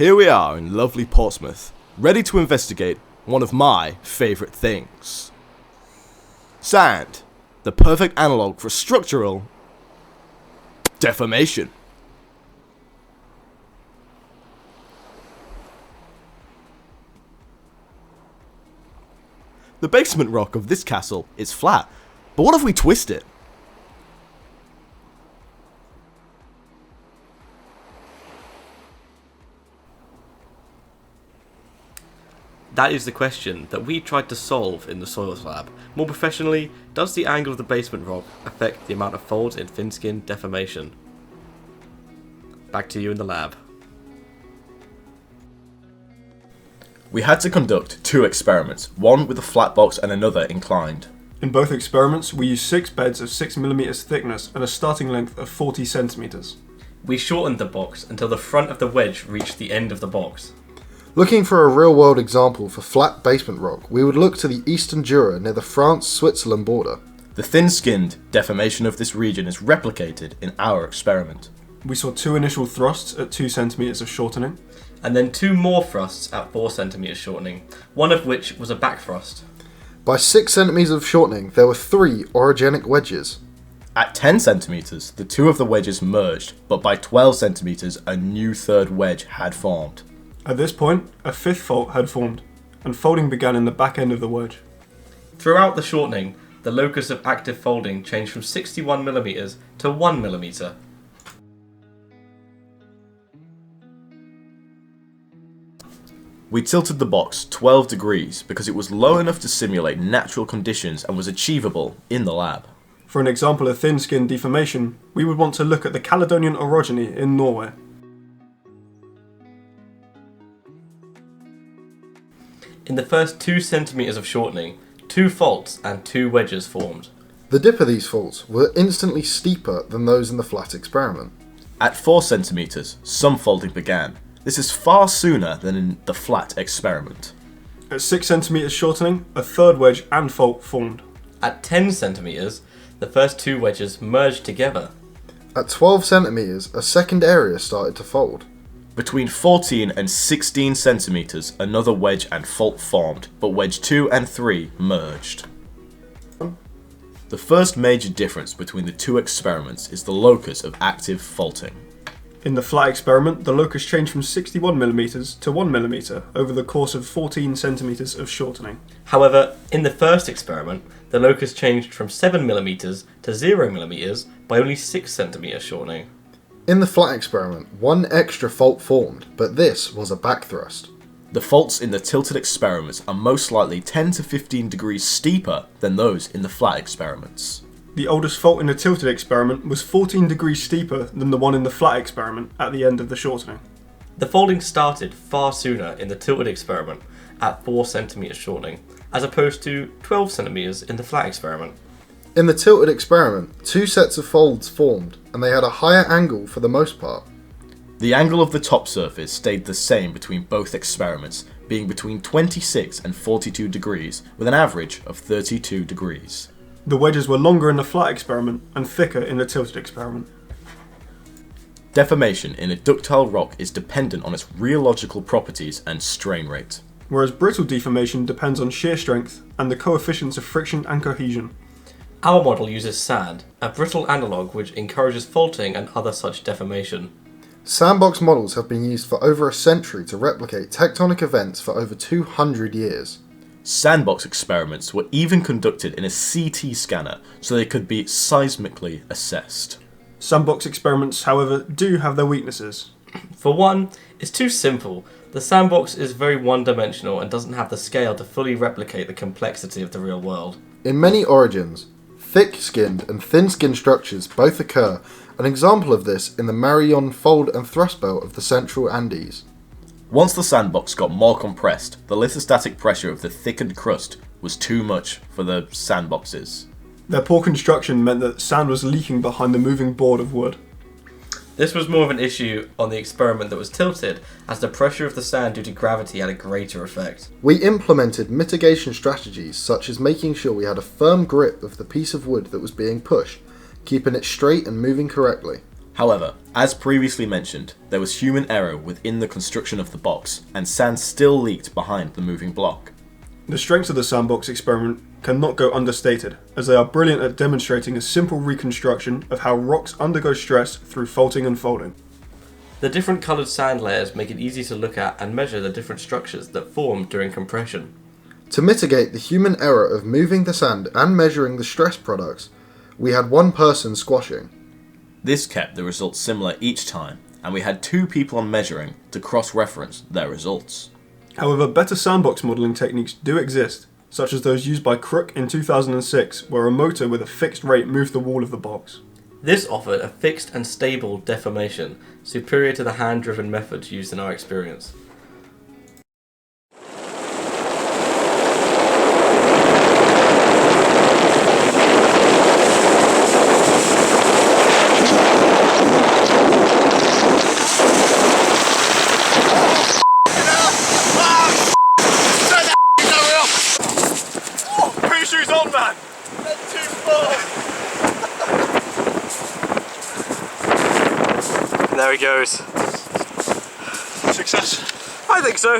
Here we are in lovely Portsmouth, ready to investigate one of my favourite things. Sand, the perfect analogue for structural deformation. The basement rock of this castle is flat, but what if we twist it? That is the question that we tried to solve in the soils lab. More professionally, does the angle of the basement rock affect the amount of folds in thin-skin deformation? Back to you in the lab. We had to conduct two experiments, one with a flat box and another inclined. In both experiments, we used 6 beds of 6mm thickness and a starting length of 40 centimeters. We shortened the box until the front of the wedge reached the end of the box. Looking for a real-world example for flat basement rock, we would look to the eastern Jura near the France-Switzerland border. The thin-skinned deformation of this region is replicated in our experiment. We saw 2 initial thrusts at 2 centimeters of shortening, And then 2 more thrusts at 4 centimeters shortening, one of which was a back thrust. By 6 centimeters of shortening, there were 3 orogenic wedges. At 10 centimeters, the two of the wedges merged, but by 12 centimeters, a new third wedge had formed. At this point, a 5th fault had formed, and folding began in the back end of the wedge. Throughout the shortening, the locus of active folding changed from 61mm to 1mm. We tilted the box 12 degrees because it was low enough to simulate natural conditions and was achievable in the lab. For an example of thin-skin deformation, we would want to look at the Caledonian orogeny in Norway. In the first 2 centimeters of shortening, 2 faults and 2 wedges formed. The dip of these faults were instantly steeper than those in the flat experiment. At 4 centimeters, some folding began. This is far sooner than in the flat experiment. At 6 centimeters shortening, a 3rd wedge and fault formed. At 10 centimeters, the first 2 wedges merged together. At 12 centimeters, a second area started to fold. Between 14 and 16 centimeters, another wedge and fault formed, but wedge 2 and 3 merged. The first major difference between the two experiments is the locus of active faulting. In the flat experiment, the locus changed from 61mm to 1mm over the course of 14 centimeters of shortening. However, in the first experiment, the locus changed from 7mm to 0mm by only 6 centimeters shortening. In the flat experiment, 1 extra fault formed, but this was a back thrust. The faults in the tilted experiments are most likely 10 to 15 degrees steeper than those in the flat experiments. The oldest fault in the tilted experiment was 14 degrees steeper than the one in the flat experiment at the end of the shortening. The folding started far sooner in the tilted experiment at 4 centimeters shortening, as opposed to 12 centimeters in the flat experiment. In the tilted experiment, 2 sets of folds formed, and they had a higher angle for the most part. The angle of the top surface stayed the same between both experiments, being between 26 and 42 degrees, with an average of 32 degrees. The wedges were longer in the flat experiment and thicker in the tilted experiment. Deformation in a ductile rock is dependent on its rheological properties and strain rate, Whereas brittle deformation depends on shear strength and the coefficients of friction and cohesion. Our model uses sand, a brittle analogue which encourages faulting and other such deformation. Sandbox models have been used for over a century to replicate tectonic events for over 200 years. Sandbox experiments were even conducted in a CT scanner so they could be seismically assessed. Sandbox experiments, however, do have their weaknesses. For one, it's too simple. The sandbox is very one-dimensional and doesn't have the scale to fully replicate the complexity of the real world. In many origins, thick-skinned and thin-skinned structures both occur, an example of this in the Marion fold and thrust belt of the central Andes. Once the sandbox got more compressed, the lithostatic pressure of the thickened crust was too much for the sandboxes. Their poor construction meant that sand was leaking behind the moving board of wood. This was more of an issue on the experiment that was tilted, as the pressure of the sand due to gravity had a greater effect. We implemented mitigation strategies such as making sure we had a firm grip of the piece of wood that was being pushed, keeping it straight and moving correctly. However, as previously mentioned, there was human error within the construction of the box, and sand still leaked behind the moving block. The strengths of the Sandbox experiment cannot go understated, as they are brilliant at demonstrating a simple reconstruction of how rocks undergo stress through faulting and folding. The different coloured sand layers make it easy to look at and measure the different structures that form during compression. To mitigate the human error of moving the sand and measuring the stress products, we had one person squashing. This kept the results similar each time, and we had 2 people on measuring to cross-reference their results. However, better sandbox modelling techniques do exist, such as those used by Crook in 2006, where a motor with a fixed rate moved the wall of the box. This offered a fixed and stable deformation, superior to the hand-driven methods used in our experience. There he goes. Success. I think so.